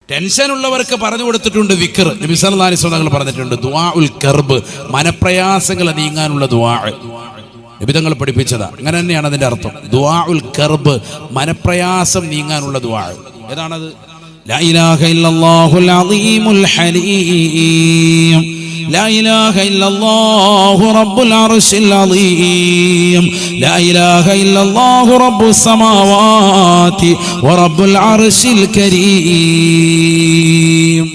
ടെൻഷനുള്ളവർക്ക് പറഞ്ഞു കൊടുത്തിട്ടുണ്ട് വിക്ർ. നബി സല്ലല്ലാഹു അലൈഹി വസല്ലം പറഞ്ഞിട്ടുണ്ട് ദുആഉൽ കർബ്, മനപ്രയാസങ്ങൾ നീങ്ങാനുള്ള ദുആ. നബി തങ്ങൾ പഠിപ്പിച്ചതാ. അങ്ങനെ തന്നെയാണ് അതിന്റെ അർത്ഥം. ദുആഉൽ കർബ്, മനപ്രയാസം നീങ്ങാനുള്ള ദുആ. ഏതാണത്? ലാ ഇലാഹ ഇല്ലല്ലാഹുൽ അളീമുൽ ഹലീം, ലാ ഇലാഹ ഇല്ലല്ലാഹു റബ്ബുൽ അർശിൽ അളീം, ലാ ഇലാഹ ഇല്ലല്ലാഹു റബ്ബുസ് സമാവാതി വ റബ്ബുൽ അർശിൽ കരീം.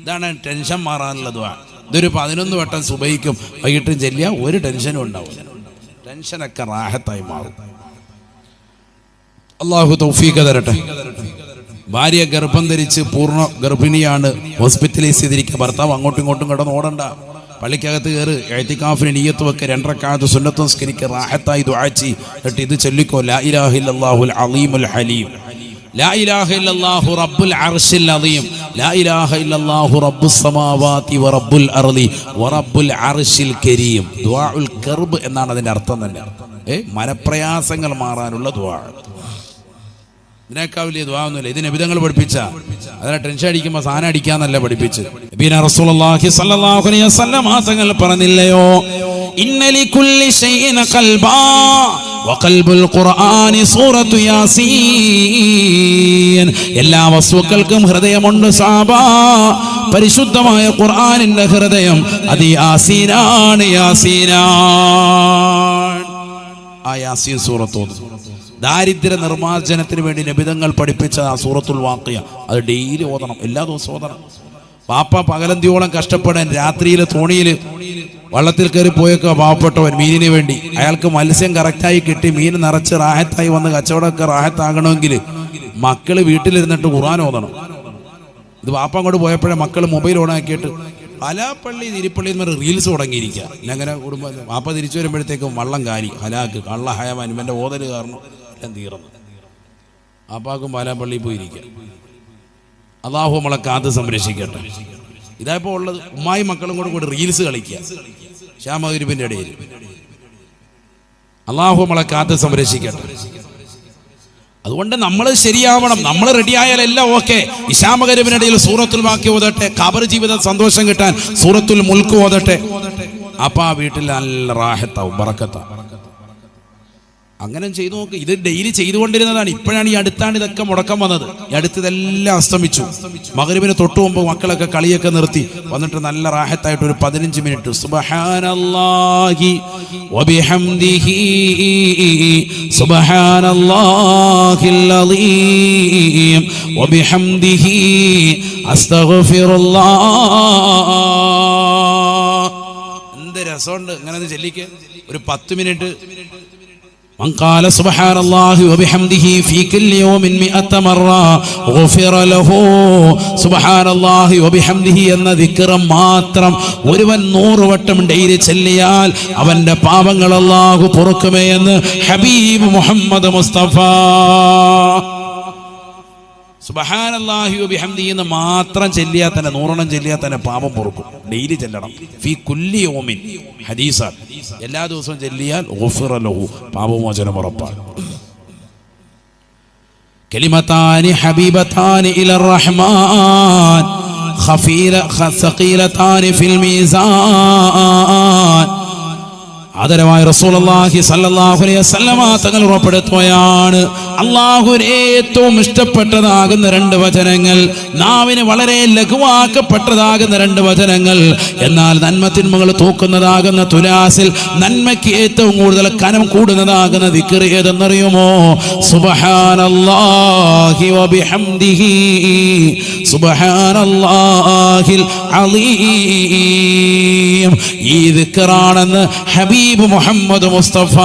ഇതാണ് ടെൻഷൻ മാറാനുള്ള ദുആ. ഇതൊരു 11 വട്ടം സുബഹിക്കും വൈകിട്ടും ചൊല്ലിയാൽ ഒരു ടെൻഷനും ഉണ്ടാവില്ല. ടെൻഷനൊക്കെ റാഹത്തായി മാറും. അല്ലാഹു തൗഫീഖ് തരട്ടെ. ഭാര്യ ഗർഭം ധരിച്ച് പൂർണ്ണ ഗർഭിണിയാണ്, ഹോസ്പിറ്റലൈസ് ചെയ്തിരിക്കുക. ഭർത്താവ് അങ്ങോട്ടും ഇങ്ങോട്ടും കിടന്ന് ഓടണ്ട, പള്ളിക്കകത്ത് കയറ്, ഇഅ്തികാഫിന് നിയ്യത്ത് വെക്ക്, 2 റക്അത്ത് സുന്നത്ത് നിസ്കരിക്ക്, റാഹത്തായി ദുആ ചെയ്യ്. എന്നിട്ട് ഇത് ചൊല്ലിക്കോ, ലാ ഇലാഹ ഇല്ലല്ലാഹുൽ അളീമുൽ ഹലീം, ലാ ഇലാഹ ഇല്ലല്ലാഹു റബ്ബുൽ അർശിൽ അളീം, ലാ ഇലാഹ ഇല്ലല്ലാഹു റബ്ബുസ് സമാവാതി വ റബ്ബുൽ അർളി വ റബ്ബുൽ അർശിൽ കരീം. ദുആഉൽ കർബ് എന്നാണ് അതിന്റെ അർത്ഥം തന്നെ. മനപ്രയാസങ്ങൾ മാറാനുള്ള ദുആ. ഇതിനേക്കാൾ വലിയ ദുആ ഒന്നുമില്ല. ഇത് നബി തങ്ങൾ പഠിപ്പിച്ച. അതിനെ ടെൻഷൻ അടിക്കുമ്പോൾ സാധനം അടിക്കാന്നല്ല പഠിപ്പിച്ച്. നബിയുനാ റസൂലുള്ളാഹി സ്വല്ലല്ലാഹു അലൈഹി വസല്ലം തങ്ങൾ പറഞ്ഞില്ലയോ, ഇന്ന ലികുല്ലി ശൈഇൻ ഖൽബാ വഖൽബുൽ ഖുർആനി സൂറത്തു യാസീൻ. എല്ലാ വസ്തുക്കൾക്കും ഹൃദയമുണ്ട് സഹാബാ. പരിശുദ്ധമായ ഖുർആനിന്റെ ഹൃദയം അത് യാസീനാണ്. യാസീനാണ്. ആ യാസീൻ സൂറത്ത് ദാരിദ്ര്യ നിർമ്മാർജ്ജനത്തിന് വേണ്ടി നബിതങ്ങൾ പഠിപ്പിച്ച ആ സൂറത്തുൽ വാഖിയ അത് ഡെയിലി ഓതണം, എല്ലാ ദിവസവും ഓതണം. പാപ്പ പകലന്തിയോളം കഷ്ടപ്പെടാൻ രാത്രിയിൽ തോണിയിൽ വള്ളത്തിൽ കയറി പോയേക്കുക പാവപ്പെട്ടവൻ മീനിന് വേണ്ടി. അയാൾക്ക് മത്സ്യം കറക്റ്റായി കിട്ടി, മീൻ നിറച്ച് റാഹത്തായി വന്ന് കച്ചവടമൊക്കെ റാഹത്താകണമെങ്കിൽ മക്കള് വീട്ടിലിരുന്നിട്ട് ഖുർആൻ ഓതണം. ഇത് പാപ്പ അങ്ങോട്ട് പോയപ്പോഴേ മക്കൾ മൊബൈൽ ഓണാക്കിയിട്ട് ഹലാപ്പള്ളി തിരുപ്പള്ളി എന്ന് പറഞ്ഞ് റീൽസ് തുടങ്ങിയിരിക്കുക. അങ്ങനെ കുടുംബം പാപ്പ തിരിച്ചു വരുമ്പോഴത്തേക്കും വള്ളം കാരി ഹലാക്ക് കള്ള ഹയവാൻ ഇവൻ്റെ ഓതല് കാരണം എല്ലാം തീർന്നു. പാപ്പാക്കും പാലാപ്പള്ളി പോയിരിക്കുക. അല്ലാഹു നമ്മളെ കാത്ത് സംരക്ഷിക്കട്ടെ. ഇതായപ്പോൾ ഉള്ളത് ഉമ്മായി മക്കളും കൂടെ റീൽസ് കളിക്കുക ശ്യാമഗിരിപ്പിന്റെ ഇടയിൽ. അല്ലാഹു നമ്മളെ കാത്ത് സംരക്ഷിക്കട്ടെ. അതുകൊണ്ട് നമ്മൾ ശരിയാവണം, നമ്മൾ റെഡിയായാൽ എല്ലാം ഓക്കെ. ഇശാമഗരിബിനിടയിൽ സൂറത്തുൽ വാഖിയ ഓതട്ടെ, ഖബർ ജീവിതം സന്തോഷം കിട്ടാൻ സൂറത്തുൽ മുൽക്ക് ഓതട്ടെ. അപ്പൊ ആ വീട്ടിൽ നല്ല റാഹത്താവും, ബറക്കത്താവും. അങ്ങനെ ചെയ്തു നോക്ക്. ഇത് ഡെയിലി ചെയ്തുകൊണ്ടിരുന്നതാണ്. ഇപ്പോഴാണ് ഈ അടുത്താണ് ഇതൊക്കെ മുടക്കം വന്നത്. ഈ അടുത്തതെല്ലാം അസ്തമിച്ചു. മഗ്രിബിന് തൊട്ടു മുമ്പ് മക്കളൊക്കെ കളിയൊക്കെ നിർത്തി വന്നിട്ട് നല്ല റാഹത്തായിട്ട് ഒരു 15 മിനിറ്റ് സുബ്ഹാനല്ലാഹി വബിഹംദിഹി സുബ്ഹാനല്ലാഹിൽ അളീം വബിഹംദിഹി അസ്തഗ്ഫിറുല്ലാഹ്. എന്ത് രസമുണ്ട് ഇങ്ങനെ ചൊല്ലിക്ക്. ഒരു 10 മിനിറ്റ്. من قال سبحان الله وبحمده في كل يوم 100 مرة غفر له. سبحان الله وبحمده എന്ന ദിക്ർ മാത്രം ഒരുവൻ 100 വട്ടം ഡെയിലി ചൊല്ലിയാൽ അവന്റെ പാപങ്ങൾ അല്ലാഹു പൊറുക്കുമേ എന്ന് ഹബീബ് മുഹമ്മദ് മുസ്തഫ. സുബ്ഹാനല്ലാഹി വബിഹംദിഹി എന്ന് മാത്രം ചൊല്ലിയാൽ തന്നെ 100 ചൊല്ലിയാൽ തന്നെ പാപം പൊറുക്കും. ഡെയിലി ചൊല്ലണം. ഫീ കുല്ലി യൗമിൻ ഹദീസാണ്. എല്ലാ ദിവസവും ചൊല്ലിയാൽ ഗുഫിറ ലഹു, പാപമോചനം ഉറപ്പാണ്. കലിമതാനി ഹബീബതാനി ഇലർ റഹ്മാൻ ഖസഖീലതാനി ഫിൽ മീസാൻ. ആദരവായ റസൂലുള്ളാഹി സ്വല്ലല്ലാഹു അലൈഹി വസല്ലമ തങ്ങൾ ഉറപ്പെടുത്തുകയാണ്, അല്ലാഹുവിന് ഏറ്റവും ഇഷ്ടപ്പെട്ടതാകുന്ന 2 വചനങ്ങൾ, നാവിന് വളരെ ലഘുവാക്കപ്പെട്ടതാകുന്ന 2 വചനങ്ങൾ, എന്നാൽ നന്മത്തിന്മകൾ തൂക്കുന്നതാകുന്ന തുലാസിൽ നന്മയ്ക്ക് ഏറ്റവും കൂടുതൽ കനം കൂടുന്നതാകുന്ന ദിക്ർ ഏതെന്നറിയുമോ? സുബ്ഹാനല്ലാഹി വബിഹംദിഹി സുബ്ഹാനല്ലാഹിൽ അളീം. ഈ ദിക്റാണെന്ന് ഹബീബ് മുഹമ്മദ് മുസ്തഫ.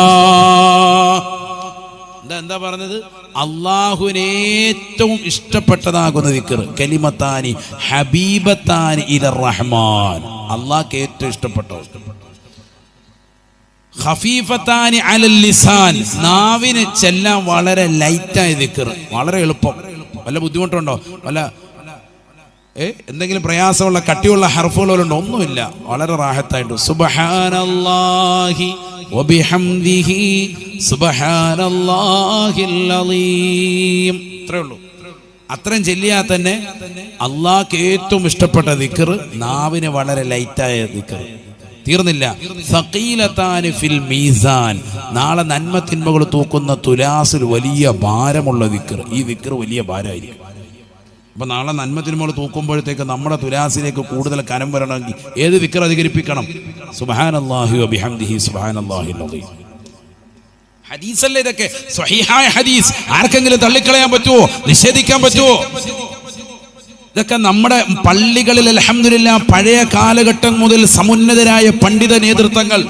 എന്താ പറഞ്ഞത്? അള്ളാഹുവിന് ഏറ്റവും ഇഷ്ടപ്പെട്ടതാകുന്ന ദിക്ർ കലിമത്താനി ഹബീബത്താനി ഇലർ റഹ്മാൻ. അള്ളാഹ്ക്ക് ഏറ്റവും ഇഷ്ടപ്പെട്ടത്. ഖഫീഫത്താനി അലൽ ലിസാൻ, നാവിന് ചെല്ലാൻ വളരെ ലൈറ്റായ ദിക്ർ, വളരെ എളുപ്പം. വല്ല ബുദ്ധിമുട്ടുണ്ടോ? വല്ല എന്തെങ്കിലും പ്രയാസമുള്ള കട്ടിയുള്ള ഹർഫുകളുണ്ടോ? ഒന്നുമില്ല, വളരെ റാഹത്തായിട്ട്. സുബ്ഹാനല്ലാഹി വബിഹംദിഹി സുബ്ഹാനല്ലാഹിൽ അളീം. ഇത്രേ ഉള്ളൂ. അത്രയും ചെല്ലിയാൽ തന്നെ അള്ളാഹ്ക്ക് ഏറ്റവും ഇഷ്ടപ്പെട്ട ദിക്ർ, നാവിന് വളരെ ലൈറ്റായ ദിക്ർ. തീർന്നില്ല. സഖീലതാനി ഫിൽ മീസാൻ, നാളെ നന്മ തിന്മകൾ തൂക്കുന്ന തുലാസിൽ വലിയ ഭാരമുള്ള ദിക്ർ. ഈ ദിക്ർ വലിയ ഭാരമായിരിക്കും. അപ്പൊ നാളെ നന്മ തിന്മകൾ തൂക്കുമ്പോഴത്തേക്ക് നമ്മുടെ തുലാസിലേക്ക് കൂടുതൽ കനം വരണമെങ്കിൽ ഏത് ദിക്ർ അധികരിപ്പിക്കണം? സുബ്ഹാനല്ലാഹി വബിഹംദിഹി സുബ്ഹാനല്ലാഹിൽ അദീം. ഹദീസല്ലേ ഇതൊക്കെ, സ്വഹീഹായ ഹദീസ്. ആർക്കെങ്കിലും തള്ളിക്കളയാൻ പറ്റുമോ? നിഷേധിക്കാൻ പറ്റുമോ? ഇതൊക്കെ നമ്മുടെ പള്ളികളിൽ അൽഹംദുലില്ലാ പഴയ കാലഘട്ടം മുതൽ സമുന്നതരായ പണ്ഡിത നേതൃത്വങ്ങൾ,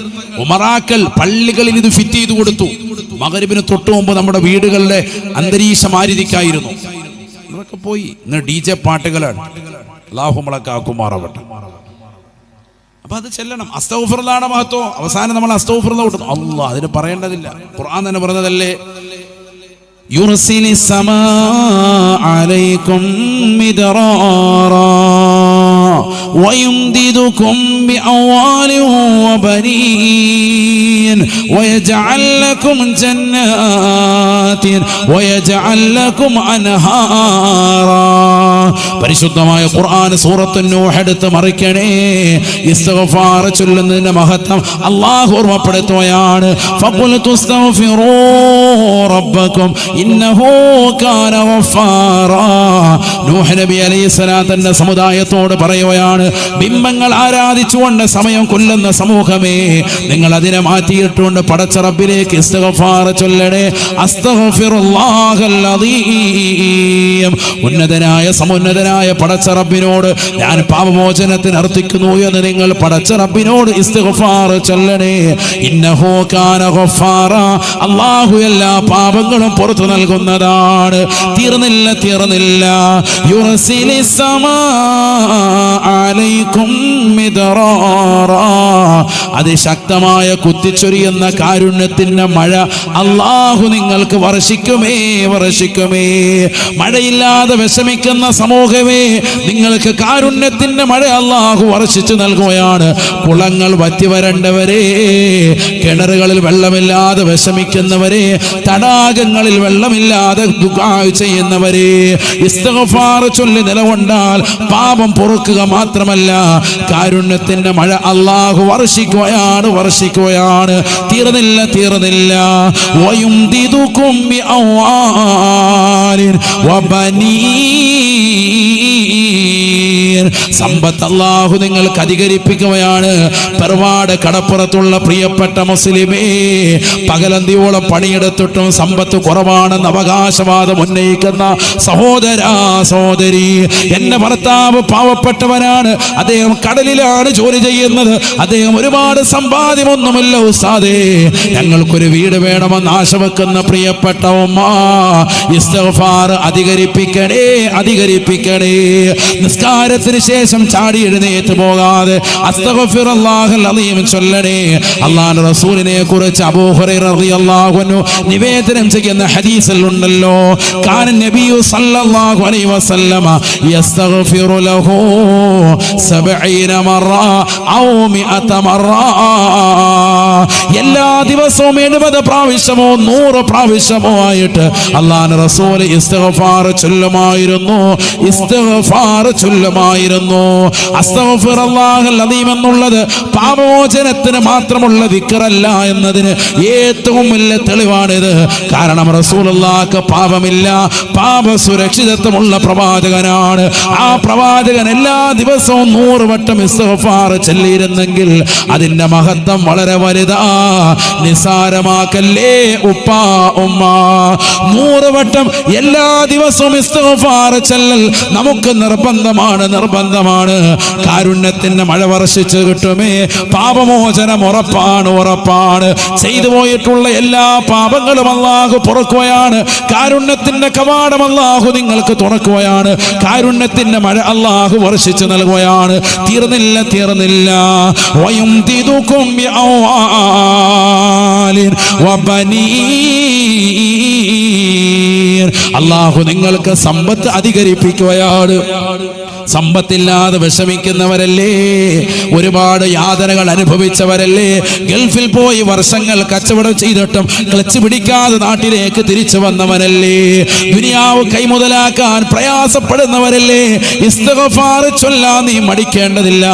ഉമറാക്കൾ പള്ളികളിൽ ഇത് ഫിറ്റ് ചെയ്തു കൊടുത്തു. മഗ്‌രിബിന് തൊട്ടു മുമ്പ് നമ്മുടെ വീടുകളിലെ അന്തരീക്ഷം ആയിരിക്കായിരുന്നു. ഇതൊക്കെ പോയി. ഇന്ന് DJ പാട്ടുകളാണ്. അല്ലാഹു മലക്കാക്കുമാറാവട്ടെ. അപ്പൊ അത് ചെല്ലണം. അസ്തഗ്ഫിറുല്ലാഹ് മഹത്വം. അവസാനം നമ്മൾ അസ്തഗ്ഫിറുല്ലാഹ് വിട്ടു. അല്ലാഹ് അതിന് പറയേണ്ടതില്ല. ഖുർആൻ തന്നെ പറഞ്ഞതല്ലേ, യുർസിലിസ് സമാഅ അലൈക്കും മിദ്റാറാ വയുംദിദുകും ബിഅംവാലിൻ വബനീൻ വയജഅൽ ലക്കും ജന്നാത്തിൻ വയജഅൽ ലക്കും അൻഹാറാ. പരിശുദ്ധമായ ഖുർആൻ സൂറത്തുൻ നൂഹ് എടുത്ത് മറിക്കണേ. ഇസ്തിഗ്ഫാർ ചൊല്ലുന്നതിന്റെ മഹത്വം അല്ലാഹു ഓർമ്മപ്പെടുത്തുകയാണ്. ഫഖുൽ തുസ്തഗ്ഫിറൂ റബ്ബക്കും ഇന്നഹു കാന ഗഫാറാ. നൂഹ് നബി അലൈഹിസ്സലാത്തിന്റെ സമുദായത്തോട് പറയുകയാണ്, ബിംബങ്ങൾ ആരാധിച്ചുകൊണ്ട് സമയം കൊല്ലുന്ന സമൂഹമേ, നിങ്ങൾ അതിനെ മാറ്റിയിട്ടുകൊണ്ട് പടച്ച റബ്ബിലേക്ക് ഇസ്തിഗ്ഫാർ ചൊല്ലണേ. അസ്തഗ്ഫിറുല്ലാഹൽ അദീം. ഉന്നതനായ സമുന്നതനായ പടച്ച റബ്ബിനോട് ഞാൻ പാപമോചനത്തിന് അർത്ഥിക്കുന്നു എന്ന് നിങ്ങൾ പടച്ച റബ്ബിനോട് ഇസ്തിഗ്ഫാർ ചൊല്ലണേ. ഇന്നഹു കാന ഗഫാറാ. അല്ലാഹു എല്ലാ പാപങ്ങളും പുറത്തു നൽകുന്നതാണ്. തീർന്നില്ല. യുർസിലിസ് സമാഅ അലൈക്കും മിദ്റാറാ. അതിശക്തമായ കുത്തിച്ചൊരിയുന്ന കാരുണ്യത്തിന്റെ മഴ അല്ലാഹു നിങ്ങൾക്ക് വർഷിക്കുമേ. മഴയില്ലാതെ വിഷമിക്കുന്ന സമൂഹമേ, നിങ്ങൾക്ക് കാരുണ്യത്തിന്റെ മഴ അല്ലാഹു വർഷിച്ചു നൽകുകയാണ്. കുളങ്ങൾ വറ്റി വരേണ്ടവരെ, കിണറുകളിൽ വെള്ളമില്ലാതെ വിഷമിക്കുന്നവരെ, തടാകങ്ങളിൽ വെള്ളമില്ലാതെ ദുആ ചെയ്യുന്നവരെ, ഇസ്തിഗ്ഫാർ ചൊല്ലി നിലകൊണ്ടാൽ പാപം പൊറുക്കുക മാത്രമല്ല, കാരുണ്യത്തിന്റെ മഴ അല്ലാഹു വർഷിക്കുകയാണ്. തീർന്നില്ല. വയുംദിദുകും ബിഅംവാലിൻ വബനീൻ. സമ്പത്ത് അല്ലാഹു നിങ്ങൾക്ക് അധികരിപ്പിക്കുകയാണ്. പെർവാട് കടപ്പുറത്തുള്ള പ്രിയപ്പെട്ട മുസ്ലിമേ, പകലന്തിയോളം പണിയെടുത്തിട്ടും സമ്പത്ത് കുറവാണെന്ന് അവകാശവാദം ഉന്നയിക്കുന്ന സഹോദരി, എന്റെ ഭർത്താവ് പാവപ്പെട്ടവനാണ്, അദ്ദേഹം കടലിലാണ് ജോലി ചെയ്യുന്നത്, അദ്ദേഹം ഒരുപാട് സമ്പാദ്യമൊന്നുമില്ല ഉസ്താദേ, ഞങ്ങൾക്കൊരു വീട് വേണമെന്ന് ആശ വെക്കുന്ന പ്രിയപ്പെട്ട ഉമ്മ, ഇസ്തിഗ്ഫാർ അധികരിപ്പിക്കണേ. നിസ്കാരത്തിന് ശേഷം ചാടി എഴുന്നേറ്റ് പോകാതെ അസ്തഗ്ഫിറുല്ലാഹൽ അദീം ചൊല്ലണേ. അല്ലാഹുവിന്റെ റസൂലിനെ കുറിച്ച് അബൂ ഹുറൈറ റളിയല്ലാഹു അൻഹു നിവേദനം ചെയ്യുന്ന ഹദീസിൽ ഉണ്ടല്ലോ, കാന നബിയു സല്ലല്ലാഹു അലൈഹി വസല്ലമ യസ്തഗ്ഫിറു ലഹു 70 മറ ഔ 100 മറ. എല്ലാ ദിവസവും 70 പ്രാവശ്യമോ 100 പ്രാവശ്യമോ ആയിട്ട് അല്ലാഹുവിന്റെ റസൂൽ ഇസ്തിഗ്ഫാർ ചൊല്ലുമായിരുന്നു. അസ്തഗ്ഫിറുല്ലാഹൽ അദീം എന്നുള്ളത് പാപമോചനത്തിന് മാത്രമുള്ള ദിക്റല്ല എന്നതിന് ഏറ്റവും വലിയ തെളിവാണിത്. കാരണം റസൂലുള്ളാഹിക്ക് പാപമില്ല, പാപ സുരക്ഷിതത്വമുള്ള പ്രവാചകനാണ്. ആ പ്രവാചകൻ എല്ലാ ദിവസവും 100 വട്ടം ഇസ്തിഗ്ഫാർ ചൊല്ലിയിരുന്നെങ്കിൽ അതിന്റെ മഹത്വം വളരെ വലുതാ. നിസാരമാക്കല്ലേ ഉപ്പാ ഉമ്മ. 100 വട്ടം എല്ലാ ദിവസവും ഇസ്തിഗ്ഫാർ ചൊല്ലൽ നമുക്ക് നിർബന്ധമാണ്. കാരുണ്യത്തിന്റെ മഴ വർഷിച്ചു കിട്ടുമേ. പാപമോചനം ഉറപ്പാണ്. ചെയ്തു പോയിട്ടുള്ള എല്ലാ പാപങ്ങളും അല്ലാഹു പൊറുക്കുകയാണ്. കാരുണ്യത്തിന്റെ കവാടം അല്ലാഹു നിങ്ങൾക്ക് തുറക്കുകയാണ്. കാരുണ്യത്തിന്റെ മഴ അല്ലാഹു വർഷിച്ചു നൽകുകയാണ്. തീർന്നില്ല. വയുംദിദുകും ബിഅംവാലിൻ വബനീൻ. അല്ലാഹു നിങ്ങൾക്ക് സമ്പത്ത് അധികരിപ്പിക്കുകയാണ്. സമ്പത്തില്ലാതെ വിഷമിക്കുന്നവരല്ലേ, ഒരുപാട് യാതനകൾ അനുഭവിച്ചവരല്ലേ, ഗൾഫിൽ പോയി വർഷങ്ങൾ കച്ചവടം ചെയ്തിട്ടും ക്ലച്ച് പിടിക്കാതെ നാട്ടിലേക്ക് തിരിച്ചു വന്നവരല്ലേ, ദുനിയാവ് കൈമുതലാക്കാൻ പ്രയാസപ്പെടുന്നവരല്ലേ, ഇസ്തിഗ്ഫാർ ചൊല്ലാൻ നീ മടിക്കേണ്ടതില്ല.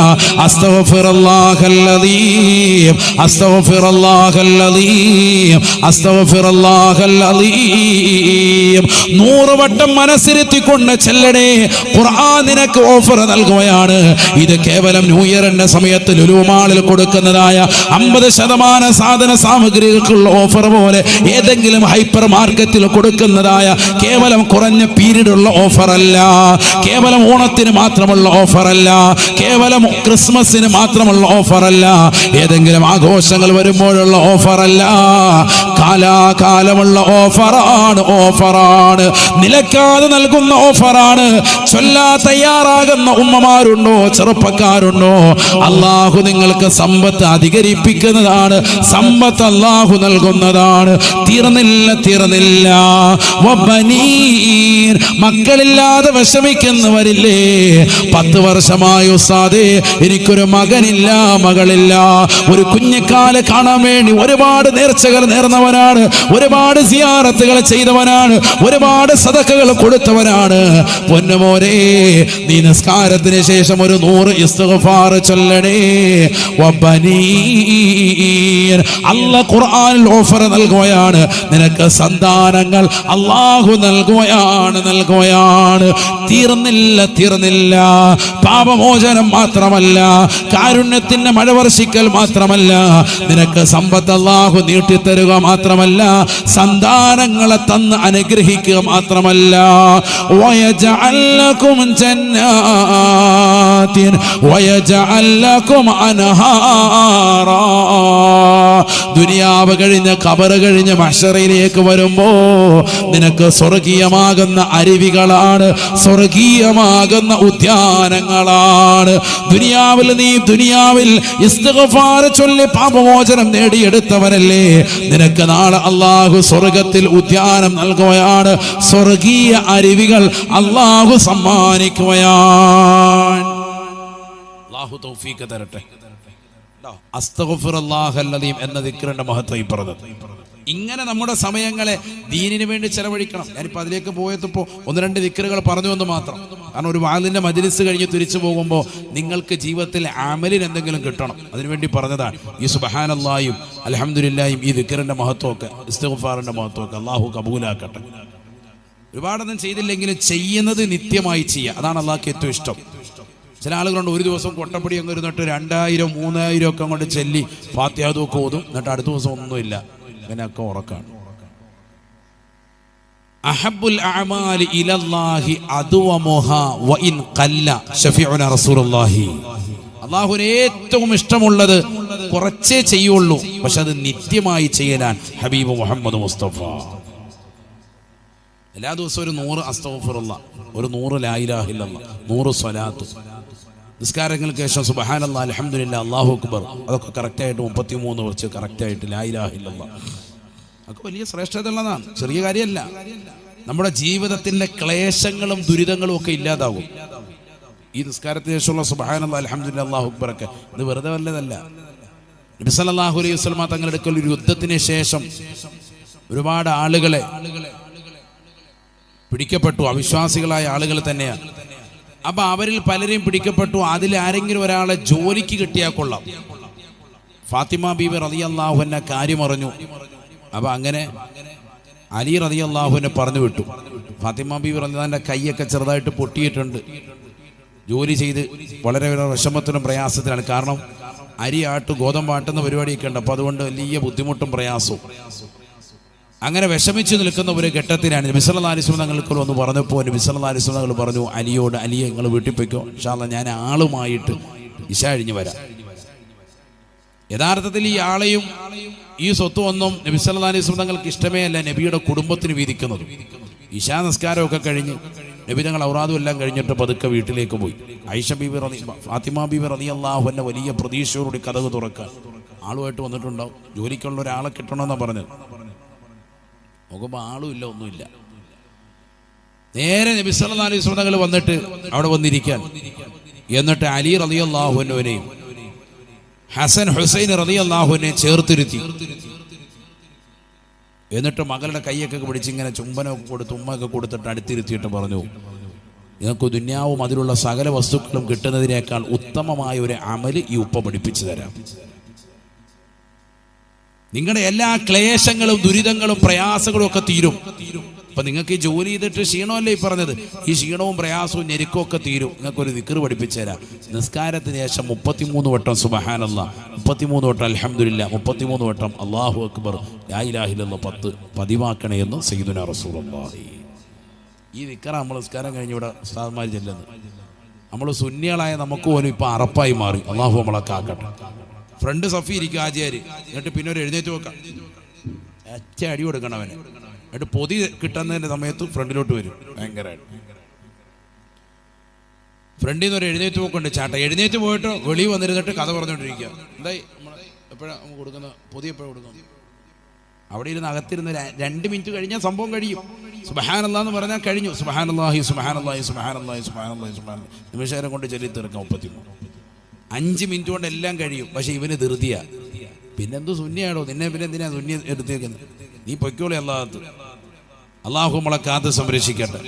അസ്തഗ്ഫിറുല്ലാഹല്ലദീം അസ്തഗ്ഫിറുല്ലാഹല്ലദീം അസ്തഗ്ഫിറുല്ലാഹല്ലദീം 100 വട്ടം മനസ്സിരുത്തിക്കൊണ്ട് ചെല്ലണേ. ഖുർആൻ നിനക്ക് ഓഫർ നൽകുകയാണ്. ഇത് കേവലം ന്യൂ ഇയറിന്റെ സമയത്ത് ലുലു മാളിൽ കൊടുക്കുന്നതായ 50% സാധന സാമഗ്രികൾക്കുള്ള ഓഫർ പോലെ ഏതെങ്കിലും ഹൈപ്പർ മാർക്കറ്റിൽ കൊടുക്കുന്നതായ കേവലം കുറഞ്ഞ പീരീഡ് ഉള്ള ഓഫർ അല്ല, കേവലം ഓണത്തിന് മാത്രമുള്ള ഓഫർ അല്ല, കേവലം ക്രിസ്മസിന് മാത്രമുള്ള ഓഫർ അല്ല, ഏതെങ്കിലും ആഘോഷങ്ങൾ വരുമ്പോഴുള്ള ഓഫർ അല്ല, കാലാകാലമുള്ള ഓഫറാണ്. നിലക്കാതെ നൽകുന്ന ഓഫറാണ്. ചൊല്ലാ തയ്യാറാകുന്ന ഉമ്മമാരുണ്ടോ, ചെറുപ്പക്കാരുണ്ടോ? അല്ലാഹു നിങ്ങൾക്ക് സമ്പത്ത് അധികരിപ്പിക്കുന്നതാണ്. സമ്പത്ത് അല്ലാഹു നൽകുന്നതാണ്. തീർന്നില്ല. വബനീൻ, മക്കളില്ലാതെ വിഷമിക്കുന്നവരില്ലേ? 10 വർഷമായി ഉസ്താദേ എനിക്കൊരു മകനില്ല, മകളില്ല. ഒരു കുഞ്ഞിക്കാല് കാണാൻ വേണ്ടി ഒരുപാട് നേർച്ചകൾ നേർന്നവനാണ്, ഒരുപാട് സിയാറത്തുകൾ ചെയ്തവനാണ്, ഒരുപാട് സദഖകൾ കൊടുത്തവനാണ്. പൊന്നുമോനെ, നീ നിസ്കാരത്തിന് ശേഷം ഒരു 100 ഇസ്തിഗ്ഫാർ ചൊല്ലണേ. വബനീൻ, അല്ലാഹു ഖുർആനിൽ ഓഫർ നൽകുകയാണ്. നിനക്ക് സന്താനങ്ങൾ അല്ലാഹു നൽകുകയാണ്. തീർന്നില്ല. പാപമോചനം മാത്രമല്ല, കാരുണ്യത്തിന്റെ മഴ വർഷിക്കൽ മാത്രമല്ല, നിനക്ക് സമ്പത്ത് അല്ലാഹു നീട്ടിത്തരുക മാത്രമല്ല, സന്താനങ്ങളെ തന്ന് അനുഗ്രഹിക്കുക മാത്രമല്ല. വയജഅൽ ലക്കും ജന്നാത്തിൻ വയജഅൽ ലക്കും അൻഹാറാ. ദുനിയാവ് കഴിഞ്ഞ് ഖബർ കഴിഞ്ഞ് മഹ്ശറിലേക്ക് വരുമ്പോ നിനക്ക് സ്വർഗീയമാകുന്ന അരുവികളാണ്, സ്വർഗീയമാകുന്ന ഉദ്യാനങ്ങളാണ്. ദുനിയാവിൽ ഇസ്തിഗ്ഫാർ ചൊല്ലി പാപമോചനം നേടിയെടുത്തവരല്ലേ, നിനക്ക് നാളെ അല്ലാഹു സ്വർഗത്തിൽ ഉദ്യാനം നൽകുകയാണ്. സ്വർഗീയ അരുവികൾ അല്ലാഹു സമ്മാനിക്കുകയാണ്. അല്ലാഹു തൗഫീഖ് തരട്ടെ. അസ്തഗ്ഫിറുല്ലാഹല്ലദീം എന്ന ദിക്റിന്റെ മഹത്വം ഈ പറഞ്ഞത്. ഇങ്ങനെ നമ്മുടെ സമയങ്ങളെ ദീനിന് വേണ്ടി ചെലവഴിക്കണം. ഞാനിപ്പോൾ അതിലേക്ക് പോയപ്പോൾ 1-2 ദിക്റുകൾ പറഞ്ഞു എന്ന് മാത്രം. കാരണം ഒരു വാലിൻ്റെ മജ്‌ലിസ് കഴിഞ്ഞ് തിരിച്ചു പോകുമ്പോൾ നിങ്ങൾക്ക് ജീവിതത്തിൽ അമലിന് എന്തെങ്കിലും കിട്ടണം, അതിനുവേണ്ടി പറഞ്ഞതാണ്. ഈ സുബ്ഹാനല്ലാഹും അൽഹംദുലില്ലാഹും ഈ ദിക്റിന്റെ മഹത്വമൊക്കെ, ഇസ്തിഗ്ഫാറിന്റെ മഹത്വമൊക്കെ അല്ലാഹു കബൂലാക്കട്ടെ. ഒരുപാടൊന്നും ചെയ്തില്ലെങ്കിലും ചെയ്യുന്നത് നിത്യമായി ചെയ്യുക, അതാണ് അല്ലാഹുക്ക് ഏറ്റവും ഇഷ്ടം. ചില ആളുകളുണ്ട് ഒരു ദിവസം കൊട്ടപ്പടി അങ്ങ് ഇരുന്നിട്ട് 2000 3000 ഒക്കെ അങ്ങോട്ട് ചെല്ലി ഫാത്തിഹയൊക്കെ ഓതും, എന്നിട്ട് അടുത്ത ദിവസം ഒന്നുമില്ല, അങ്ങനെയൊക്കെ ഉറക്കാണ്. അഹബ്ബുൽ അഅമാലി ഇലല്ലാഹി അദ്വമുഹാ വഇൻ ഖല്ല ശഫീഉന റസൂലുള്ളാഹി. അല്ലാഹുവിന് ഏറ്റവും ഇഷ്ടമുള്ളത് കുറച്ചേ ചെയ്യുള്ളൂ, പക്ഷെ അത് നിത്യമായി ചെയ്യലാൻ ഹബീബ് മുഹമ്മദ് മുസ്തഫ. എല്ലാ ദിവസവും ഒരു 100 അസ്തഗ്ഫിറുല്ലാഹ്, ഒരു 100 ലാ ഇലാഹ ഇല്ലല്ലാഹ്, 100 സ്വലാത്ത്. നിസ്കാരങ്ങൾക്ക് ശേഷം സുബ്ഹാനല്ലാഹ് അൽഹംദുലില്ലാഹ് അല്ലാഹു അക്ബർ, അതൊക്കെ കറക്റ്റായിട്ട് 33 വെച്ച് കറക്റ്റായിട്ട് ലാ ഇലാഹ ഇല്ലല്ലാഹ്, അതൊക്കെ വലിയ ശ്രേഷ്ഠതയുള്ളതാണ്, ചെറിയ കാര്യമല്ല. നമ്മുടെ ജീവിതത്തിൻ്റെ ക്ലേശങ്ങളും ദുരിതങ്ങളും ഒക്കെ ഇല്ലാതാവും. ഈ നിസ്കാരത്തിന് ശേഷമുള്ള സുബ്ഹാനല്ലാഹ് അൽഹംദുലില്ലാഹ് അല്ലാഹു അക്ബർ ഒക്കെ ഇത് വെറുതെ വല്ലതല്ല. നബി സല്ലല്ലാഹു അലൈഹി വസല്ലം തങ്ങളുടെ അടുക്കൽ ഒരു യുദ്ധത്തിന് ശേഷം ഒരുപാട് ആളുകളെ പിടിക്കപ്പെട്ടു, അവിശ്വാസികളായ ആളുകൾ തന്നെയാണ്. അപ്പൊ അവരിൽ പലരെയും പിടിക്കപ്പെട്ടു. അതിൽ ആരെങ്കിലും ഒരാളെ ജോലിക്ക് കിട്ടിയാൽ കൊള്ളാം. ഫാത്തിമ ബീബി റളിയല്ലാഹു അൻഹ കാര്യം അറിഞ്ഞു. അപ്പൊ അങ്ങനെ അലി റളിയല്ലാഹുവിനെ പറഞ്ഞു വിട്ടു. ഫാത്തിമ ബീബി റളിയല്ലാഹുവിന്റെ കൈയൊക്കെ ചെറുതായിട്ട് പൊട്ടിയിട്ടുണ്ട്. ജോലി ചെയ്ത് വളരെ വിഷമത്തിനും പ്രയാസത്തിലാണ്. കാരണം അരിയാട്ട് ഗോതമ്പാട്ടുന്ന പരിപാടിയൊക്കെ ഉണ്ട്. അപ്പോൾ അതുകൊണ്ട് വലിയ ബുദ്ധിമുട്ടും പ്രയാസവും. അങ്ങനെ വിഷമിച്ച് നിൽക്കുന്ന ഒരു ഘട്ടത്തിലാണ് നബി സല്ലല്ലാഹു അലൈഹി വസല്ലം തങ്ങൾക്ക് വന്ന് പറഞ്ഞപ്പോൾ നബി സല്ലല്ലാഹു അലൈഹി വസല്ലം തങ്ങൾ പറഞ്ഞു, അലിയോട്, അലിയെ നിങ്ങൾ വീട്ടിൽ പോയിക്കോ, ഇൻഷാ അല്ലാഹ് ഞാൻ ആളുമായിട്ട് ഇശാ കഴിഞ്ഞ് വരാം. യഥാർത്ഥത്തിൽ ഈ ആളെയും ഈ സ്വത്തും ഒന്നും നബി സല്ലല്ലാഹു അലൈഹി വസല്ലം തങ്ങൾക്ക് ഇഷ്ടമേ അല്ല നബിയുടെ കുടുംബത്തിന് വീതിക്കുന്നത്. ഇശാ നിസ്കാരമൊക്കെ കഴിഞ്ഞ് നബി തങ്ങൾ ഔറാദും എല്ലാം കഴിഞ്ഞിട്ട് പതുക്കെ വീട്ടിലേക്ക് പോയി. ആയിഷ ബീബി ഫാത്തിമ ബീബി റളിയല്ലാഹു അൻഹ വലിയ പ്രതീക്ഷയോടുകൂടി കതക് തുറക്കാൻ ആളുമായിട്ട് വന്നിട്ടുണ്ടാവും. ജോലിക്കുള്ള ഒരാളെ കിട്ടണമെന്നാണ് പറഞ്ഞത്. നോക്കുമ്പോൾ ആളും ഇല്ല, ഒന്നുമില്ല. നേരെ നബി സല്ലല്ലാഹു അലൈഹി വസല്ലം തങ്ങൾ വന്നിട്ട് അവിടെ വന്നിരിക്കാൻ. എന്നിട്ട് അലി റളിയല്ലാഹു അൻഹുവിനെയും ഹസൻ ഹുസൈൻ റളിയല്ലാഹു അൻഹുവിനെ ചേർത്തിരുത്തി. എന്നിട്ട് മകളുടെ കൈയൊക്കെ പിടിച്ച് ഇങ്ങനെ ചുംബനമൊക്കെ കൊടുത്ത് ഉമ്മയൊക്കെ കൊടുത്തിട്ട് അടുത്തിരുത്തിയിട്ട് പറഞ്ഞു, നിങ്ങൾക്ക് ദുന്യാവും അതിലുള്ള സകല വസ്തുക്കളും കിട്ടുന്നതിനേക്കാൾ ഉത്തമമായ ഒരു അമല് ഈ ഉപ്പ പഠിപ്പിച്ചു തരാം. നിങ്ങളുടെ എല്ലാ ക്ലേശങ്ങളും ദുരിതങ്ങളും പ്രയാസങ്ങളും ഒക്കെ തീരും. അപ്പൊ നിങ്ങൾക്ക് ഈ ജോലി ചെയ്തിട്ട് ക്ഷീണമല്ലേ ഈ പറഞ്ഞത്, ഈ ക്ഷീണവും പ്രയാസവും ഞെരുക്കവും ഒക്കെ തീരും. നിങ്ങൾക്കൊരു ദിക്ർ പഠിപ്പിച്ചു തരാം. നിസ്കാരത്തിന് ശേഷം 33 വട്ടം സുബ്ഹാനല്ലാഹ്, 33 വട്ടം അൽഹംദുലില്ലാഹ്, 33 വട്ടം അല്ലാഹു അക്ബർ, ലാ ഇലാഹ ഇല്ലല്ലാഹ് 10 പതിവാക്കണേ എന്ന് സയ്യിദുനാ റസൂലുള്ളാഹി. ഈ ദിക്ർ നമ്മൾ നിസ്കാരം കഴിഞ്ഞ് ഇവിടെ ഉസ്താദ്മാർ ചെല്ലുന്നത്. നമ്മൾ സുന്നികളായ നമുക്ക് പോലും ഇപ്പൊ അറപ്പായി മാറി. അല്ലാഹു നമ്മളെ കാക്കട്ടെ. ഫ്രണ്ട് സഫി ഇരിക്കും ആചാര്, എന്നിട്ട് പിന്നെ ഒരു എഴുന്നേറ്റ് വെക്കാം, ഒറ്റ അടി കൊടുക്കണം അവന്. എന്നിട്ട് പൊതി കിട്ടുന്നതിന്റെ സമയത്ത് ഫ്രണ്ടിലോട്ട് വരും. ഭയങ്കരമായിട്ട് ഫ്രണ്ടിൽ നിന്ന് ഒരു എഴുന്നേറ്റ് പോക്കുണ്ട് ചാട്ട. എഴുന്നേറ്റ് പോയിട്ട് വെളിയിൽ വന്നിരുന്നിട്ട് കഥ പറഞ്ഞുകൊണ്ടിരിക്കുക. എന്തായി നമ്മളെ എപ്പോഴാണ് കൊടുക്കുന്ന പൊതി, എപ്പോഴാണ് കൊടുക്കുന്നത്? അവിടെ ഇരുന്ന് അകത്തിരുന്ന് 2 മിനിറ്റ് കഴിഞ്ഞാൽ സംഭവം കഴിയും. സുബ്ഹാനല്ലാഹ് എന്ന് പറഞ്ഞാൽ കഴിഞ്ഞു. സുബ്ഹാനല്ലാഹി സുബ്ഹാനല്ലാഹി സുബ്ഹാനല്ലാഹി സുബ്ഹാനല്ലാഹി സുബ്ഹാനല്ലാഹി നിമിഷം കൊണ്ട് ചൊല്ലി തീർക്കാം. 33 5 മിനിറ്റ് കൊണ്ട് എല്ലാം കഴിയും. പക്ഷെ ഇവന് ധൃതിയാ. പിന്നെന്തു സുന്നിയാണോ നിന്നെ, പിന്നെ എന്തിനാ സുന്നി എടുത്തേക്കുന്നത്? നീ പൊയ്ക്കോളി. അള്ളാഹു നമ്മളെ കാത്ത് സംരക്ഷിക്കട്ടെ.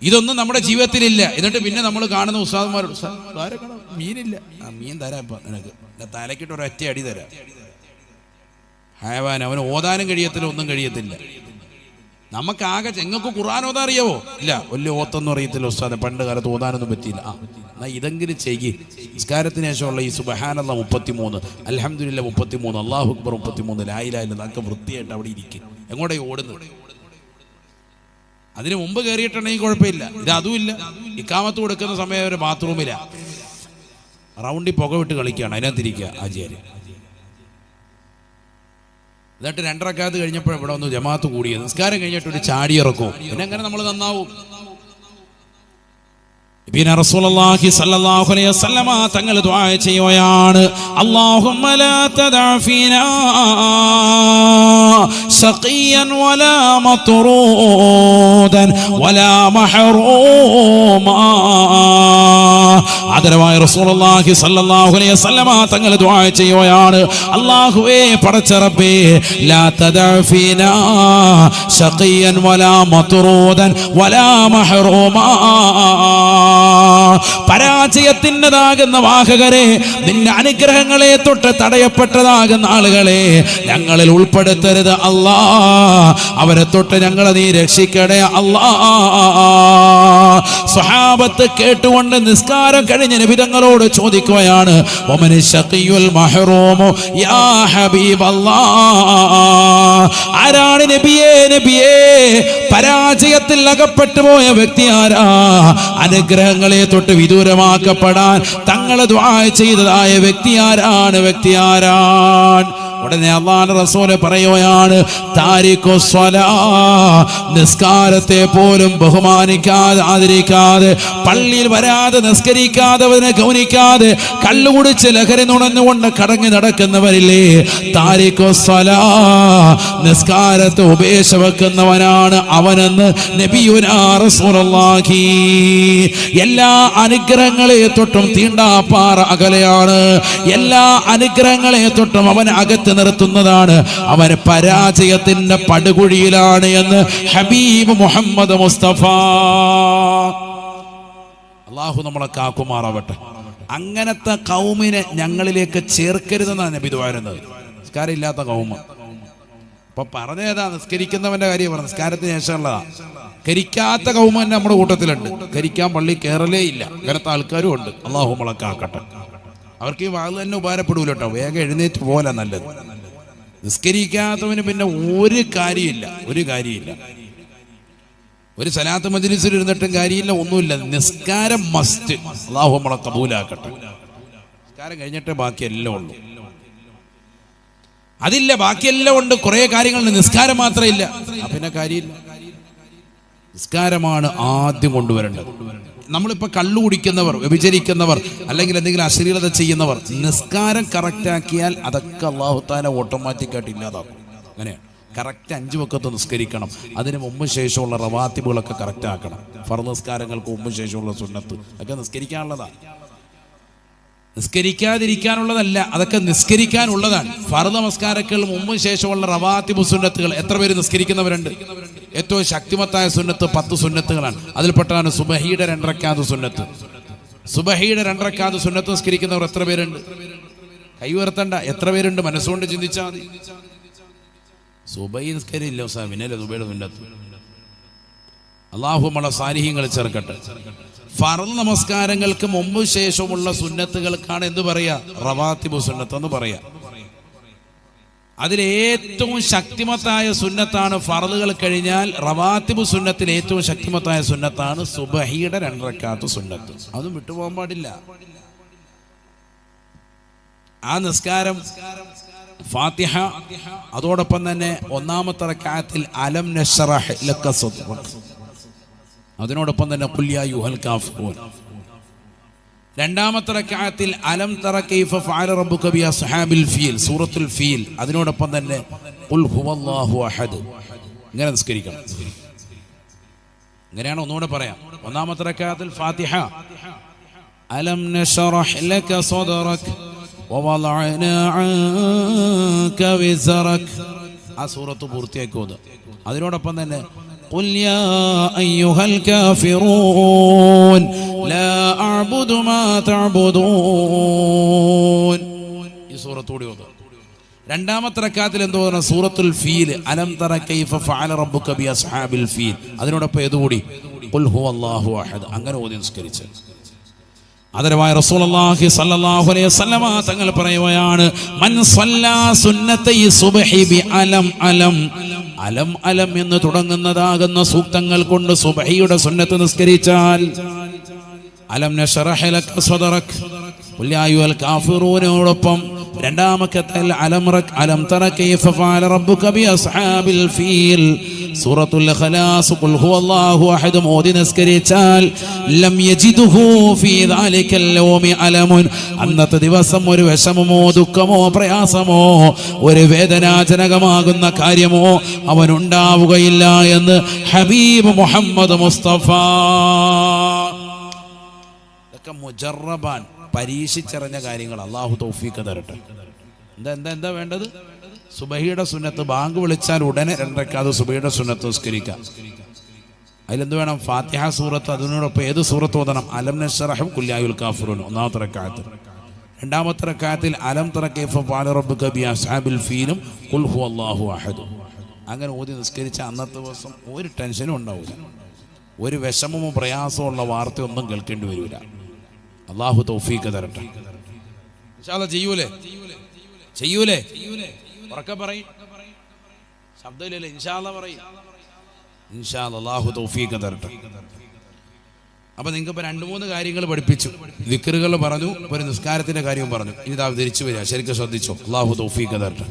ഇതൊന്നും നമ്മുടെ ജീവിതത്തിലില്ല. എന്നിട്ട് പിന്നെ നമ്മൾ കാണുന്ന ഉസ്താദന്മാരോട്, മീനില്ല, മീൻ തരാം ഇപ്പൊ നിനക്ക്, തലക്കിട്ട് ഒരൊറ്റ അടി തരാം. ഹയവാൻ, അവന് ഓതാനും കഴിയത്തില്ല, ഒന്നും കഴിയത്തില്ല. നമുക്കാകെ ഞങ്ങൾക്ക് ഖുർആൻ ഓതാൻ അറിയാവോ? ഇല്ല, വലിയ ഓത്തൊന്നും അറിയത്തില്ല ഉസ്താദെ, പണ്ട് കാലത്ത് ഓതാനൊന്നും പറ്റിയില്ല. എന്നാ ഇതെങ്കിലും ചെയ്യ്. നിസ്കാരത്തിന് ശേഷമുള്ള ഈ സുബ്ഹാനല്ലാഹ് 33, അൽഹംദുലില്ലാഹ് 33, അല്ലാഹു അക്ബർ 33, ലാ ഇലാഹ ഇല്ലല്ലാഹ്, അതൊക്കെ വൃത്തിയായിട്ട് അവിടെ ഇരിക്കും. എങ്ങോട്ടേ ഓടുന്നത്? അതിന് മുമ്പ് കയറിയിട്ടുണ്ടെങ്കിൽ കുഴപ്പമില്ല. ഇത് അതുമില്ല. ഇക്കാമത്ത് കൊടുക്കുന്ന സമയം ഒരു ബാത്റൂമില്ല, റൗണ്ടിൽ പുക വിട്ട് കളിക്കുകയാണ്, അതിനകത്തിരിക്കുക ആചാര്യ. എന്നിട്ട് 2 റക്അത്ത് കഴിഞ്ഞപ്പോൾ ഇവിടെ ഒന്ന് ജമാഅത്ത് കൂടിയത്. നിസ്കാരം കഴിഞ്ഞിട്ട് ഒരു ചാടിയിറക്കും. പിന്നെ എങ്ങനെ നമ്മൾ നന്നാവും? പിന്നെ റസൂലുള്ളാഹി സ്വല്ലല്ലാഹു അലൈഹി വസല്ലമ തങ്ങൾ ദുആ ചെയ്യുകയാണ്, അല്ലാഹുമ്മ ലാ തദഅ ഫീനാ ശഖിയൻ വലാ മത്റൂദൻ വലാ മഹ്റൂമാ. ആദരവായ റസൂലുള്ളാഹി സ്വല്ലല്ലാഹു അലൈഹി വസല്ലമ തങ്ങൾ ദുആ ചെയ്യുകയാണ്, അല്ലാഹുവേ പടച്ച റബ്ബേ, ലാ തദഅ ഫീനാ ശഖിയൻ വലാ മത്റൂദൻ വലാ മഹ്റൂമാ. പരാജയത്തിൻ്റെതാകുന്ന വാഹകരെ, നിന്റെ അനുഗ്രഹങ്ങളെ തൊട്ട് തടയപ്പെട്ടതാകുന്ന ആളുകളെ ഞങ്ങളിൽ ഉൾപ്പെടുത്തരുത് അല്ലാ. അവരെ തൊട്ട് ഞങ്ങളെ നീ രക്ഷിക്കണേ അല്ലാ. സ്വഹാബത്ത് കേട്ടുകൊണ്ട് നിസ്കാരം കഴിഞ്ഞ നബി തങ്ങളോട് ചോദിക്കുകയാണ്, വമൻ ശഖിയുൽ മഹ്റൂമു യാ ഹബീബല്ലാഹ്. ആരാണ് നബിയേ, നബിയേ പരാജയത്തിൽ അകപ്പെട്ടു പോയ വ്യക്തി ആരാ? അനുഗ്രഹങ്ങളെ തൊട്ട് വിദൂരമാക്കപ്പെടാൻ തങ്ങൾ ദുആ ചെയ്തതായ വ്യക്തി ആരാണ്? വ്യക്തി ആരാണ്? ഉടനെ അല്ലാഹുവിന്റെ റസൂൽ പറയുകയാണ്, താരിഖു സ്വലാ, നിസ്കാരത്തെ പോലും ബഹുമാനിക്കാതെ ആദരിക്കാതെ, പള്ളിയിൽ വരാതെ നിസ്കരിക്കാതെ അതിനെ ഗൗനിക്കാതെ കള്ളുകുടിച്ച് ലഹരി നുണഞ്ഞുകൊണ്ട് കടങ്ങി നടക്കുന്നവരില്ലേ, താരിഖു സ്വലാ, നിസ്കാരത്തെ ഉപേക്ഷ വെക്കുന്നവനാണ് അവനെന്ന് നബിയുനാ റസൂലുള്ളാഹി. എല്ലാ അനുഗ്രഹങ്ങളെ തൊട്ടും തീണ്ടാപ്പാറ അകലെയാണ്. എല്ലാ അനുഗ്രഹങ്ങളെ തൊട്ടും അവൻ അകത്ത് നിർത്തുന്നതാണ്. അവൻ പരാജയത്തിന്റെ പടുകുഴിയിലാണ് എന്ന് ഹബീബ് മുഹമ്മദ് മുസ്തഫ. അല്ലാഹു നമ്മളെ കാക്കുമാറാവട്ടെ. അങ്ങനത്തെ കൗമിനെ ഞങ്ങളിലേക്ക് ചേർക്കരുതെന്നാണ് നബി ദുആ ചെയ്യുന്നത്. നിസ്കാരം ഇല്ലാത്ത കൗമ. അപ്പൊ പറഞ്ഞേതാ? നിസ്കരിക്കുന്നവന്റെ കാര്യം പറഞ്ഞു, നിസ്കാരത്തിന് ശേഷമുള്ളതാ. കരിക്കാത്ത കൗമ തന്നെ നമ്മുടെ കൂട്ടത്തിലുണ്ട്. കരിക്കാൻ പള്ളി കയറലേ ഇല്ല, അങ്ങനത്തെ ആൾക്കാരും ഉണ്ട്. അല്ലാഹു നമ്മളെ കാക്കട്ടെ. അവർക്ക് ഈ വാഴ തന്നെ ഉപകാരപ്പെടൂല കേട്ടോ. വേഗം എഴുന്നേറ്റ് പോലെ നല്ലത്. നിസ്കരിക്കാത്തവന് പിന്നെ ഒരു കാര്യമില്ല, ഒരു കാര്യമില്ല. ഒരു സലാത്ത് മജ്ലിസിൽ ഇരുന്നിട്ടും കാര്യമില്ല, ഒന്നുമില്ല. നിസ്കാരം മസ്റ്റ്. അല്ലാഹു നമ്മളെ കബൂലാക്കട്ടെ. നിസ്കാരം കഴിഞ്ഞിട്ടേ ബാക്കിയെല്ലാം ഉള്ളൂ. അതില്ല, ബാക്കിയെല്ലാം ഉണ്ട്. കുറെ കാര്യങ്ങളുണ്ട്, നിസ്കാരം മാത്രമില്ല. പിന്നെ കാര്യമില്ല. നിസ്കാരമാണ് ആദ്യം കൊണ്ടുവരേണ്ടത്. നമ്മളിപ്പോൾ കള്ളു കുടിക്കുന്നവർ, വ്യഭിചരിക്കുന്നവർ, അല്ലെങ്കിൽ എന്തെങ്കിലും അശ്ലീലത ചെയ്യുന്നവർ നിസ്കാരം കറക്റ്റാക്കിയാൽ അതൊക്കെ അല്ലാഹു തആല ഓട്ടോമാറ്റിക്കായിട്ട് ഇല്ലാതാക്കും. അങ്ങനെയാണ്. കറക്റ്റ് 5 വഖത്ത് നിസ്കരിക്കണം. അതിന് മുമ്പ് ശേഷമുള്ള റവാത്തിബുകളൊക്കെ കറക്റ്റ് ആക്കണം. ഫർദ് നിസ്കാരങ്ങൾക്ക് മുമ്പ് ശേഷമുള്ള സുന്നത്ത് ഒക്കെ നിസ്കരിക്കാനുള്ളതാണ്, നിസ്കരിക്കാതിരിക്കാനുള്ളതല്ല, അതൊക്കെ നിസ്കരിക്കാനുള്ളതാണ്. ഫർദ് നമസ്കാരങ്ങൾ മുമ്പ് ശേഷമുള്ള റവാത്തിബു സുന്നത്തുകൾ എത്ര പേര് നിസ്കരിക്കുന്നവരുണ്ട്? ഏറ്റവും ശക്തിമത്തായ സുന്നത്ത് 10 സുന്നത്തുകളാണ്. അതിൽപ്പെട്ടാണ് സുബഹിയുടെ 2 റക്അത്ത് സുന്നത്ത്. സുബഹിയുടെ 2 റക്അത്ത് സുന്നത്ത് നിസ്കരിക്കുന്നവർ എത്ര പേരുണ്ട്? കൈ ഉയർത്തണ്ട, എത്ര പേരുണ്ട്? മനസ്സുകൊണ്ട് ചിന്തിച്ചാൽ മതി. സുബഹി നിസ്കരില്ല പിന്നല്ലേ സുബഹിയുടെ സുന്നത്ത്. അല്ലാഹു നമ്മളെ സാലിഹീങ്ങൾ ചേർക്കട്ടെ. ഫർദ് നമസ്കാരങ്ങൾക്ക് മുമ്പ് ശേഷമുള്ള സുന്നത്തുകൾക്കാണ് എന്ത് പറയാ? റവാത്തിബു സുന്നത്ത് എന്ന് പറയാ. അതിലേറ്റവും ശക്തിമത്തായ സുന്നത്താണ് ഫർദുകൾ കഴിഞ്ഞാൽ റവാത്തിബു സുന്നത്തിൽ ഏറ്റവും ശക്തിമത്തായ സുന്നത്താണ് സുബഹിയുടെ 2 റക്അത്ത് സുന്നത്ത്. അതും വിട്ടുപോകാൻ പാടില്ല. ആ നിസ്കാരം ഫാത്തിഹ, അതോടൊപ്പം തന്നെ 1-ാമത്തെ റക്അത്തിൽ അലം നശ്റഹ് ലക സദ്റക, അതിനോടൊപ്പം തന്നെ ഖുൽ യാ അയ്യുഹൽ കാഫിറൂൻ. 2-ാമത്തെ റക്അത്തിൽ അലം തറ കൈഫ ഫഅല റബ്ബുക ബി അസ്ഹാബിൽ ഫീൽ, സൂറത്തുൽ ഫീൽ, അതിനോടൊപ്പം തന്നെ ഖുൽ ഹുവല്ലാഹു അഹദ്. ഇങ്ങനെ നിസ്കരിക്കണം. ഇങ്ങനെയാണ്, ഒന്നുകൂടെ പറയാം. 1-ാമത്തെ റക്അത്തിൽ ഫാത്തിഹ, അലം നശ്റഹ് ലക സദ്റക വവളഅനാ അൻക വിസ്റക, ആ സൂറത്ത് പൂർത്തിയാക്കി ഓതുക. അതിനോടൊപ്പം തന്നെ قل يا أيها الكافرون لا أعبد ما تعبدون, ഈ സൂറത്തോടെ ഓതുക. 2-ാമത്തെ റക്അത്തിൽ എന്തോ സൂറത്തുൽ ഫീൽ, അലം തറ കൈഫ ഫഅല റബ്ബുക ബി അസ്ഹാബിൽ ഫീൽ, അതിനോടൊപ്പം ഏതുകൂടി ഖുൽ ഹുവല്ലാഹു അഹദ്. അങ്ങനെ ഓതി നിസ്കരിച്ച് ആദരവായ റസൂലുള്ളാഹി സ്വല്ലല്ലാഹു അലൈഹി വസല്ലമ തങ്ങൾ പറയുകയാണ്, മൻ സ്വല്ലാ സുന്നത്തൈ സുബ്ഹി ബി അലം അലം, അലം അലം എന്ന് തുടങ്ങുന്നതാകുന്ന സൂക്തങ്ങൾ കൊണ്ട് സുബ്ഹിയുടെ സുന്നത്ത് നിസ്കരിച്ചാൽ, അലം നശ്റഹ് ലക സദ്റക ഖുൽ യാ അയ്യുഹൽ കാഫിറൂനോടൊപ്പം 2-ാമത്തെ അലം തറ കൈഫ ഫഅല റബ്ബുക ബി അസ്ഹാബിൽ ഫീൽ, സൂറത്തുൽ ഇഖ്ലാസ് ഖുൽ ഹുവല്ലാഹു അഹദ് മോദി നിസ്കരിച്ചാൽ ലം യജിദുഹു ഫീ ദാലികൽ യൗമി അലമുൻ, അന്നത്തെ ദിവസം ഒരു വിഷമമോ ദുഃഖമോ പ്രയാസമോ ഒരു വേദനാജനകമാകുന്ന കാര്യമോ അവനുണ്ടാവുകയില്ല എന്ന് ഹബീബ് മുഹമ്മദ് മുസ്തഫ. ഇതൊക്കെ മുജറബാൻ, പരീക്ഷിച്ചറിഞ്ഞ കാര്യങ്ങൾ. അല്ലാഹു തൗഫീഖ് തരട്ടെ. എന്താ വേണ്ടത്? സുബഹിയുടെ സുന്നത്ത് ബാങ്ക് വിളിച്ചാൽ ഉടനെ 2 റക്അത്ത് സുബഹിയുടെ സുന്നത്ത് നിസ്കരിക്കാം. അതിലെന്ത് വേണം? ഫാത്തിഹ സൂറത്ത്, അതിനോടൊപ്പം ഏത് സൂറത്ത് ഓതണം? അലം നശ്റഹ് ഖുൽ യാ അയ്യുഹൽ കാഫിറൂൻ 1-ാമത്തെ റക്അത്ത്. 2-ാമത്തെ റക്അത്തിൽ അലം തറ കൈഫ ഫഅല റബ്ബുക ബി അസ്ഹാബിൽ ഫീലും ഖുൽ ഹുവല്ലാഹു അഹദ്. അങ്ങനെ ഓതി നിസ്കരിച്ച അന്നത്തെ ദിവസം ഒരു ടെൻഷനും ഉണ്ടാവില്ല, ഒരു വിഷമമോ പ്രയാസമോ ഉള്ള വാർത്തയൊന്നും കേൾക്കേണ്ടി വരില്ല. അല്ലാഹു തൗഫീഖ് തരട്ടെ. ഇൻഷാ അല്ലാഹ് ചെയ്യൂലേ? ഉറക്കെ പറയും, ശബ്ദമില്ലല്ലേ? ഇൻഷാ അല്ലാഹ് പറയും. ഇൻഷാ അല്ലാഹ് അല്ലാഹു തൗഫീഖ് തരട്ടെ. അപ്പൊ നിങ്ങൾക്ക് ഇപ്പൊ 2-3 കാര്യങ്ങൾ പഠിപ്പിച്ചു, ദിക്റുകൾ പറഞ്ഞു, ഒരു നിസ്കാരത്തിന്റെ കാര്യവും പറഞ്ഞു. ഇനി ഇതാ തിരിച്ചു വരിക, ശരിക്കും ശ്രദ്ധിച്ചോ. അല്ലാഹു തൗഫീഖ് തരട്ടെ.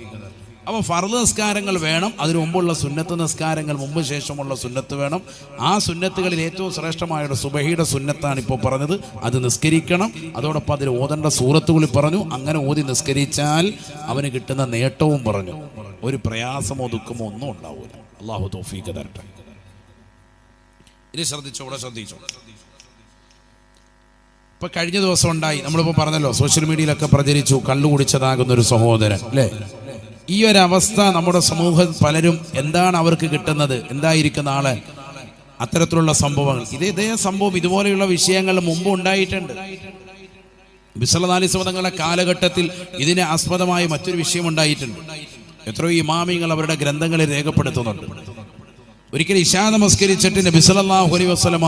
അപ്പോൾ ഫർദ് നിസ്കാരങ്ങൾ വേണം, അതിനു മുമ്പുള്ള സുന്നത്ത് നിസ്കാരങ്ങൾ മുമ്പ് ശേഷമുള്ള സുന്നത്ത് വേണം. ആ സുന്നത്തുകളിൽ ഏറ്റവും ശ്രേഷ്ഠമായ സുബഹിയുടെ സുന്നത്താണ് ഇപ്പോൾ പറഞ്ഞത്, അത് നിസ്കരിക്കണം. അതോടൊപ്പം അതിൽ ഓതേണ്ട സൂറത്തുകളിൽ പറഞ്ഞു. അങ്ങനെ ഓതി നിസ്കരിച്ചാൽ അവന് കിട്ടുന്ന നേട്ടവും പറഞ്ഞു. ഒരു പ്രയാസമോ ദുഃഖമോ ഒന്നും ഉണ്ടാവില്ല. അല്ലാഹു തൗഫീഖ് തരട്ടെ. ഇനി ശ്രദ്ധിച്ചോ. ഇപ്പൊ കഴിഞ്ഞ ദിവസം ഉണ്ടായി, നമ്മളിപ്പോൾ പറഞ്ഞല്ലോ, സോഷ്യൽ മീഡിയയിലൊക്കെ പ്രചരിച്ചു, കള്ളുകുടിച്ചതാകുന്ന ഒരു സഹോദരൻ, അല്ലേ? ഈ ഒരു അവസ്ഥ നമ്മുടെ സമൂഹം പലരും എന്താണ് അവർക്ക് കിട്ടുന്നത്, എന്തായിരിക്കും നാളെ അത്തരത്തിലുള്ള സംഭവങ്ങൾ. ഇതേ സംഭവം, ഇതുപോലെയുള്ള വിഷയങ്ങൾ മുമ്പ് ഉണ്ടായിട്ടുണ്ട്. നബി സല്ലല്ലാഹു അലൈഹി വസല്ലം തങ്ങളുടെ കാലഘട്ടത്തിൽ ഇതിനെ ആസ്പദമായി മറ്റൊരു വിഷയം ഉണ്ടായിട്ടുണ്ട്. എത്രയോ ഇമാമിങ്ങൾ അവരുടെ ഗ്രന്ഥങ്ങളിൽ രേഖപ്പെടുത്തുന്നുണ്ട്. ഒരിക്കൽ ഇശാ നമസ്കരിച്ചിട്ട് നബി സല്ലല്ലാഹു അലൈഹി വസല്ലം